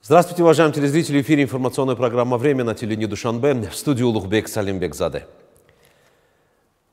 Здравствуйте, уважаемые телезрители. В эфире информационная программа «Время» на телевидении Душанбе. В студии Улугбек Салимбекзаде.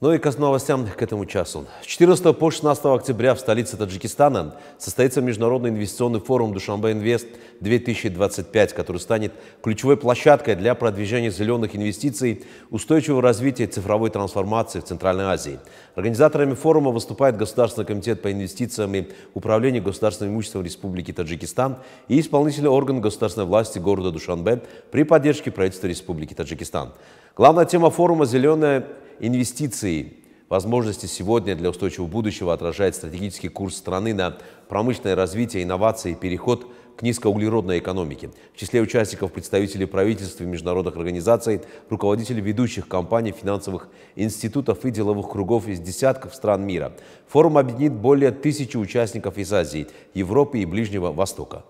Ну и к новостям к этому часу. С 14 по 16 октября в столице Таджикистана состоится Международный инвестиционный форум Душанбе Инвест 2025, который станет ключевой площадкой для продвижения зеленых инвестиций, устойчивого развития и цифровой трансформации в Центральной Азии. Организаторами форума выступает Государственный комитет по инвестициям и управлению государственным имуществом Республики Таджикистан и исполнительный орган государственной власти города Душанбе при поддержке правительства Республики Таджикистан. Главная тема форума «Зеленые инвестиции». Возможности сегодня для устойчивого будущего отражает стратегический курс страны на промышленное развитие, инновации и переход к низкоуглеродной экономике. В числе участников представители правительств и международных организаций, руководители ведущих компаний, финансовых институтов и деловых кругов из десятков стран мира. Форум объединит более 1000 участников из Азии, Европы и Ближнего Востока.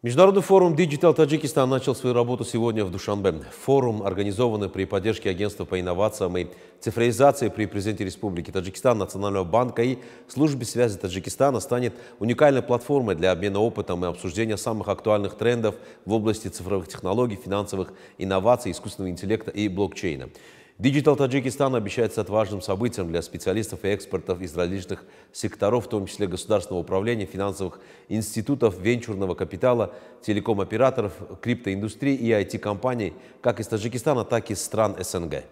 Международный форум Digital Tajikistan начал свою работу сегодня в Душанбе. Форум, организованный при поддержке Агентства по инновациям и цифровизации при президенте Республики Таджикистан, Национального банка и Службе связи Таджикистана, станет уникальной платформой для обмена опытом и обсуждения самых актуальных трендов в области цифровых технологий, финансовых инноваций, искусственного интеллекта и блокчейна. Digital Tajikistan обещает стать важным событием для специалистов и экспертов из различных секторов, в том числе государственного управления, финансовых институтов, венчурного капитала, телеком-операторов, криптоиндустрии и IT-компаний, как из Таджикистана, так и из стран СНГ.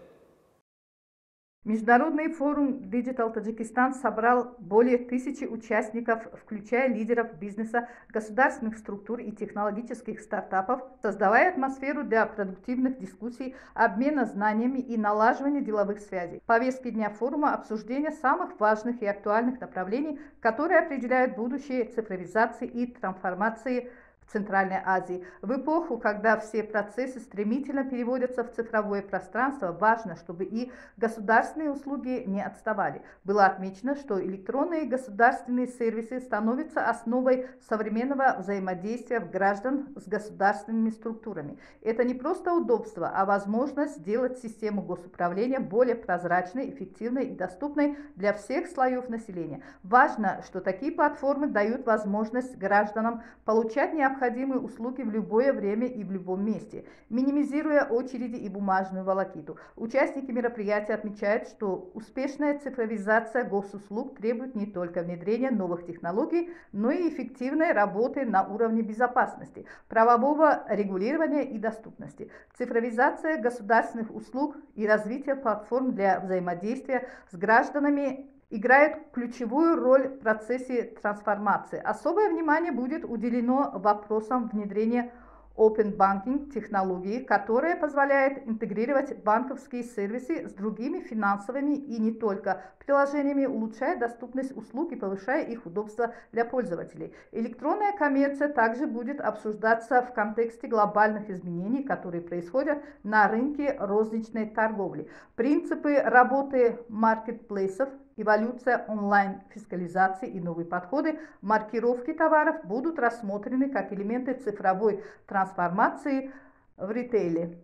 Международный форум Digital Tajikistan собрал более 1000 участников, включая лидеров бизнеса, государственных структур и технологических стартапов, создавая атмосферу для продуктивных дискуссий, обмена знаниями и налаживания деловых связей. В повестке дня форума обсуждение самых важных и актуальных направлений, которые определяют будущее цифровизации и трансформации в Центральной Азии. В эпоху, когда все процессы стремительно переводятся в цифровое пространство, важно, чтобы и государственные услуги не отставали. Было отмечено, что электронные государственные сервисы становятся основой современного взаимодействия граждан с государственными структурами. Это не просто удобство, а возможность сделать систему госуправления более прозрачной, эффективной и доступной для всех слоев населения. Важно, что такие платформы дают возможность гражданам получать необходимые услуги в любое время и в любом месте, минимизируя очереди и бумажную волокиту. Участники мероприятия отмечают, что успешная цифровизация госуслуг требует не только внедрения новых технологий, но и эффективной работы на уровне безопасности, правового регулирования и доступности. Цифровизация государственных услуг и развитие платформ для взаимодействия с гражданами играет ключевую роль в процессе трансформации. Особое внимание будет уделено вопросам внедрения Open Banking технологии, которая позволяет интегрировать банковские сервисы с другими финансовыми и не только приложениями, улучшая доступность услуг и повышая их удобство для пользователей. Электронная коммерция также будет обсуждаться в контексте глобальных изменений, которые происходят на рынке розничной торговли. Принципы работы маркетплейсов, эволюция онлайн-фискализации и новые подходы маркировки товаров будут рассмотрены как элементы цифровой трансформации в ритейле.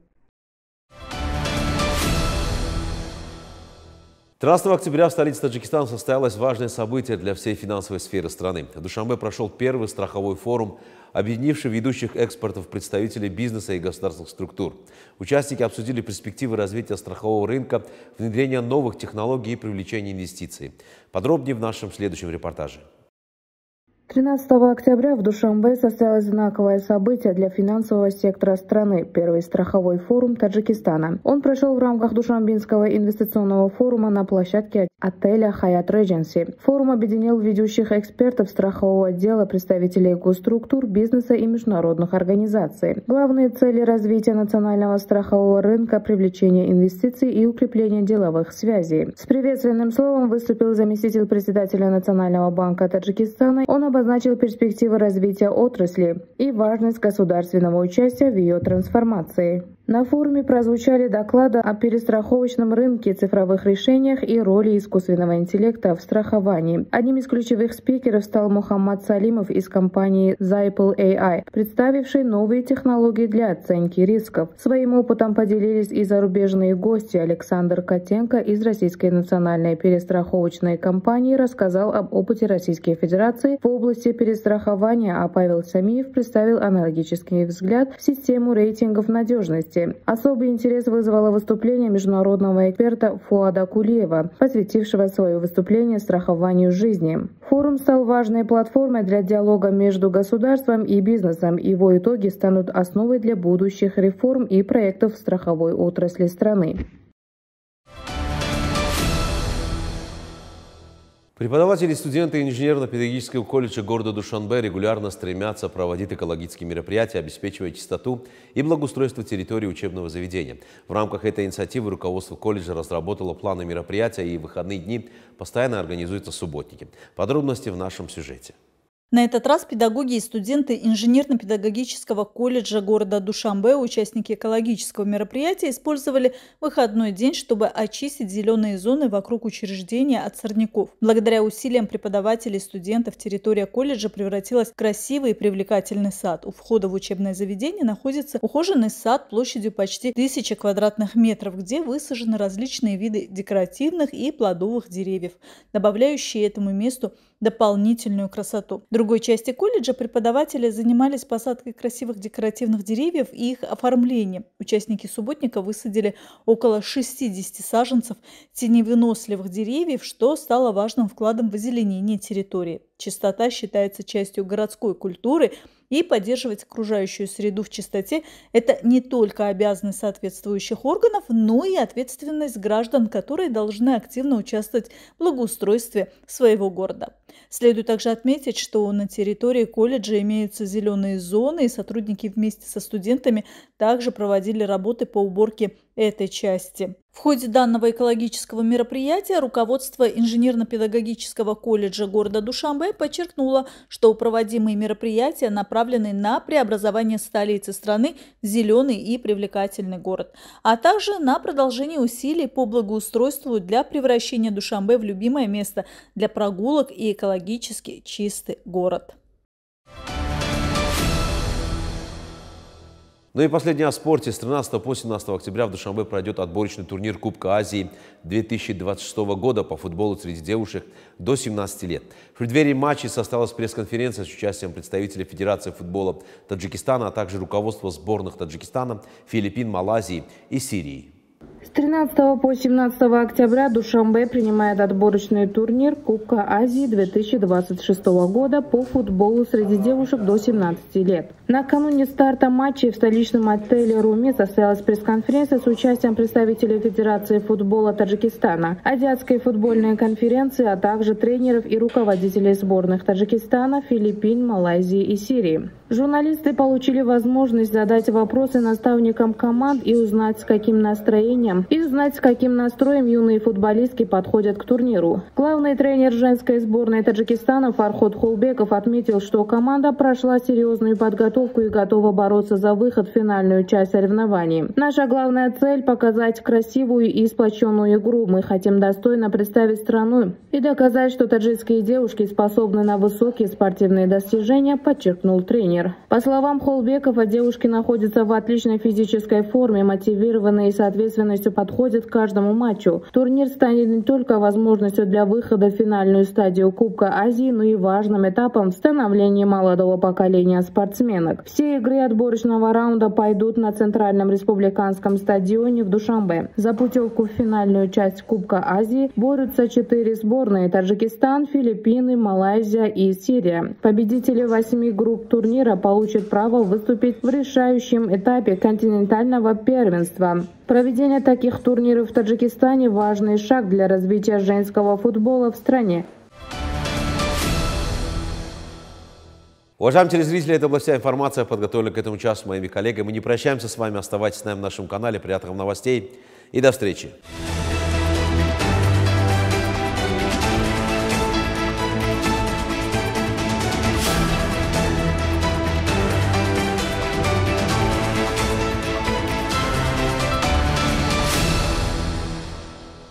13 октября в столице Таджикистана состоялось важное событие для всей финансовой сферы страны. В Душанбе прошел первый страховой форум, объединивший ведущих экспортов, представителей бизнеса и государственных структур. Участники обсудили перспективы развития страхового рынка, внедрения новых технологий и привлечения инвестиций. Подробнее в нашем следующем репортаже. 13 октября в Душанбе состоялось знаковое событие для финансового сектора страны – первый страховой форум Таджикистана. Он прошел в рамках Душанбинского инвестиционного форума на площадке отеля Hyatt Regency. Форум объединил ведущих экспертов страхового дела, представителей госструктур, бизнеса и международных организаций. Главные цели развития национального страхового рынка – привлечение инвестиций и укрепление деловых связей. С приветственным словом выступил заместитель председателя Национального банка Таджикистана. Он обозначил перспективы развития отрасли и важность государственного участия в ее трансформации. На форуме прозвучали доклады о перестраховочном рынке, цифровых решениях и роли искусственного интеллекта в страховании. Одним из ключевых спикеров стал Мухаммад Салимов из компании Zipel AI, представивший новые технологии для оценки рисков. Своим опытом поделились и зарубежные гости. Александр Котенко из Российской национальной перестраховочной компании рассказал об опыте Российской Федерации в области перестрахования, а Павел Самиев представил аналогический взгляд в систему рейтингов надежности. Особый интерес вызвало выступление международного эксперта Фуада Кулиева, посвятившего свое выступление страхованию жизни. Форум стал важной платформой для диалога между государством и бизнесом. Его итоги станут основой для будущих реформ и проектов в страховой отрасли страны. Преподаватели и студенты инженерно-педагогического колледжа города Душанбе регулярно стремятся проводить экологические мероприятия, обеспечивая чистоту и благоустройство территории учебного заведения. В рамках этой инициативы руководство колледжа разработало планы мероприятия, и в выходные дни постоянно организуются субботники. Подробности в нашем сюжете. На этот раз педагоги и студенты инженерно-педагогического колледжа города Душанбе, участники экологического мероприятия, использовали выходной день, чтобы очистить зеленые зоны вокруг учреждения от сорняков. Благодаря усилиям преподавателей и студентов территория колледжа превратилась в красивый и привлекательный сад. У входа в учебное заведение находится ухоженный сад площадью почти 1000 квадратных метров, где высажены различные виды декоративных и плодовых деревьев, добавляющие этому месту дополнительную красоту. В другой части колледжа преподаватели занимались посадкой красивых декоративных деревьев и их оформлением. Участники субботника высадили около 60 саженцев теневыносливых деревьев, что стало важным вкладом в озеленение территории. Чистота считается частью городской культуры, и поддерживать окружающую среду в чистоте – это не только обязанность соответствующих органов, но и ответственность граждан, которые должны активно участвовать в благоустройстве своего города. Следует также отметить, что на территории колледжа имеются зеленые зоны, и сотрудники вместе со студентами также проводили работы по уборке этой части. В ходе данного экологического мероприятия руководство инженерно-педагогического колледжа города Душанбе подчеркнуло, что проводимые мероприятия направлены на преобразование столицы страны в зеленый и привлекательный город, а также на продолжение усилий по благоустройству для превращения Душанбе в любимое место для прогулок и экологически чистый город. Ну и последнее о спорте. С 13 по 17 октября в Душанбе пройдет отборочный турнир Кубка Азии 2026 года по футболу среди девушек до 17 лет. В преддверии матча состоялась пресс-конференция с участием представителей Федерации футбола Таджикистана, а также руководства сборных Таджикистана, Филиппин, Малайзии и Сирии. С 13 по 17 октября Душанбе принимает отборочный турнир Кубка Азии 2026 года по футболу среди девушек до 17 лет. Накануне старта матчей в столичном отеле «Руми» состоялась пресс-конференция с участием представителей Федерации футбола Таджикистана, Азиатской футбольной конференции, а также тренеров и руководителей сборных Таджикистана, Филиппин, Малайзии и Сирии. Журналисты получили возможность задать вопросы наставникам команд и узнать, с каким настроением юные футболистки подходят к турниру. Главный тренер женской сборной Таджикистана Фарход Холбеков отметил, что команда прошла серьезную подготовку и готова бороться за выход в финальную часть соревнований. Наша главная цель – показать красивую и сплоченную игру. Мы хотим достойно представить страну и доказать, что таджикские девушки способны на высокие спортивные достижения, подчеркнул тренер. По словам Холбекова, девушки находятся в отличной физической форме, мотивированные и соответственностью подходят к каждому матчу. Турнир станет не только возможностью для выхода в финальную стадию Кубка Азии, но и важным этапом в становлении молодого поколения спортсменок. Все игры отборочного раунда пойдут на Центральном республиканском стадионе в Душанбе. За путевку в финальную часть Кубка Азии борются 4 сборные – Таджикистан, Филиппины, Малайзия и Сирия. Победители 8 групп турнира получат право выступить в решающем этапе континентального первенства. Проведение таких турниров в Таджикистане – важный шаг для развития женского футбола в стране. Уважаемые телезрители, это была вся информация, подготовленная к этому часу моими коллегами. Мы не прощаемся с вами, оставайтесь с нами в нашем канале. Приятных новостей и до встречи.